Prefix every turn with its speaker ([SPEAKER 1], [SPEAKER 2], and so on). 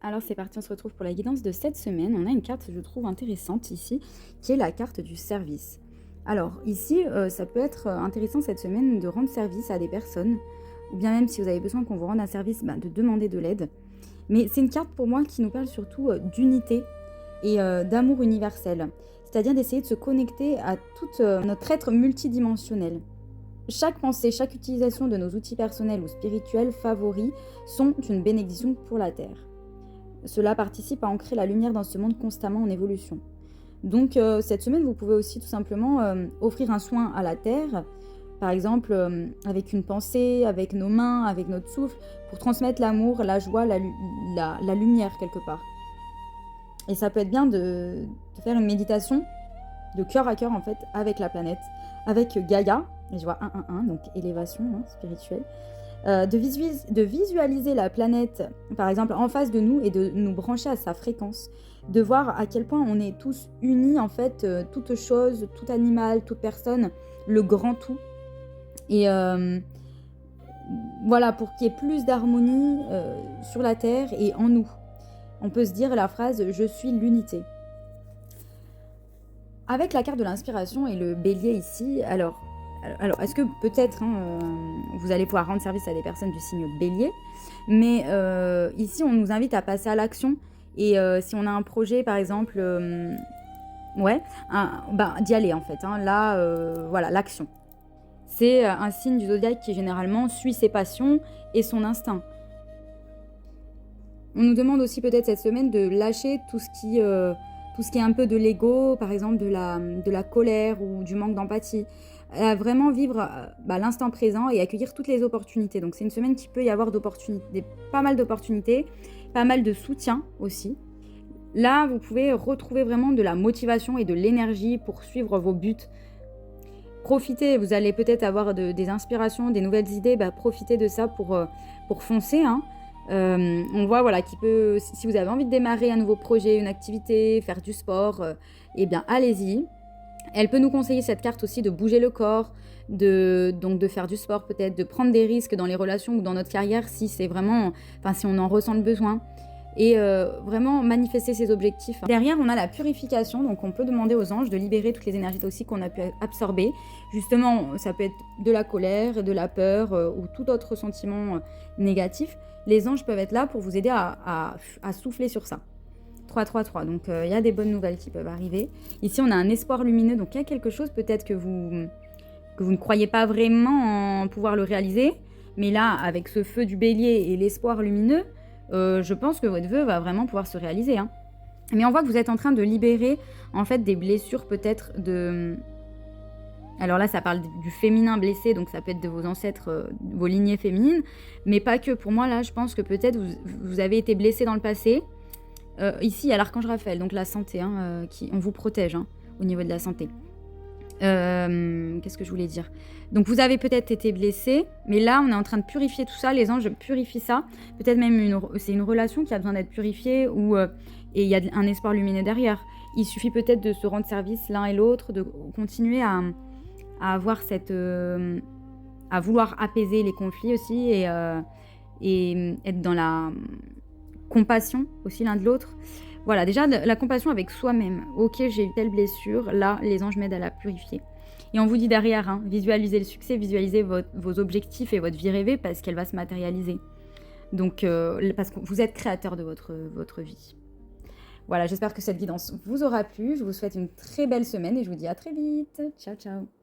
[SPEAKER 1] Alors c'est parti, on se retrouve pour la guidance de cette semaine. On a une carte que je trouve intéressante ici, qui est la carte du service. Alors ici, ça peut être intéressant cette semaine de rendre service à des personnes, ou bien même si vous avez besoin qu'on vous rende un service, de demander de l'aide. Mais c'est une carte pour moi qui nous parle surtout d'unité et d'amour universel, c'est-à-dire d'essayer de se connecter à tout notre être multidimensionnel. Chaque pensée, chaque utilisation de nos outils personnels ou spirituels favoris sont une bénédiction pour la Terre. Cela participe à ancrer la lumière dans ce monde constamment en évolution. Donc cette semaine, vous pouvez aussi tout simplement offrir un soin à la Terre, par exemple avec une pensée, avec nos mains, avec notre souffle, pour transmettre l'amour, la joie, la lumière quelque part. Et ça peut être bien de faire une méditation de cœur à cœur en fait avec la planète, avec Gaïa, et je vois 111, donc élévation spirituelle, de visualiser la planète, par exemple, en face de nous et de nous brancher à sa fréquence, de voir à quel point on est tous unis, en fait, toute chose, tout animal, toute personne, le grand tout. Et voilà, pour qu'il y ait plus d'harmonie sur la Terre et en nous. On peut se dire la phrase « Je suis l'unité ». Avec la carte de l'inspiration et le bélier ici, alors est-ce que peut-être vous allez pouvoir rendre service à des personnes du signe bélier, mais ici on nous invite à passer à l'action et si on a un projet par exemple, d'y aller en fait. Là, voilà, l'action. C'est un signe du zodiaque qui généralement suit ses passions et son instinct. On nous demande aussi peut-être cette semaine de lâcher tout ce qui est un peu de l'ego, par exemple de la colère ou du manque d'empathie. À vraiment vivre l'instant présent et accueillir toutes les opportunités. Donc c'est une semaine qui peut y avoir pas mal d'opportunités, pas mal de soutien aussi. Là, vous pouvez retrouver vraiment de la motivation et de l'énergie pour suivre vos buts. Profitez, vous allez peut-être avoir des inspirations, des nouvelles idées, profitez de ça pour foncer. On voit voilà, si vous avez envie de démarrer un nouveau projet, une activité, faire du sport, allez-y. Elle peut nous conseiller cette carte aussi de bouger le corps, donc de faire du sport peut-être, de prendre des risques dans les relations ou dans notre carrière si on en ressent le besoin. Et vraiment manifester ses objectifs. Derrière, on a la purification, donc on peut demander aux anges de libérer toutes les énergies toxiques qu'on a pu absorber. Justement, ça peut être de la colère, de la peur ou tout autre sentiment négatif. Les anges peuvent être là pour vous aider à souffler sur ça. 3-3-3, donc il y a des bonnes nouvelles qui peuvent arriver. Ici, on a un espoir lumineux, donc il y a quelque chose peut-être que vous ne croyez pas vraiment en pouvoir le réaliser. Mais là, avec ce feu du bélier et l'espoir lumineux, je pense que votre vœu va vraiment pouvoir se réaliser. Mais on voit que vous êtes en train de libérer en fait des blessures peut-être de... Alors là, ça parle du féminin blessé, donc ça peut être de vos ancêtres, vos lignées féminines, mais pas que. Pour moi, là, je pense que peut-être vous avez été blessé dans le passé. Ici, il y a l'archange Raphaël, donc la santé, on vous protège au niveau de la santé. Qu'est-ce que je voulais dire ? Donc vous avez peut-être été blessé, mais là on est en train de purifier tout ça, les anges purifient ça. Peut-être même c'est une relation qui a besoin d'être purifiée et il y a un espoir lumineux derrière. Il suffit peut-être de se rendre service l'un et l'autre, de continuer à avoir à vouloir apaiser les conflits aussi et être dans la compassion aussi l'un de l'autre. Voilà, déjà la compassion avec soi-même. Ok, j'ai eu telle blessure, là les anges m'aident à la purifier. Et on vous dit derrière, visualisez le succès, visualisez vos objectifs et votre vie rêvée parce qu'elle va se matérialiser. Donc, parce que vous êtes créateur de votre vie. Voilà, j'espère que cette guidance vous aura plu. Je vous souhaite une très belle semaine et je vous dis à très vite. Ciao, ciao.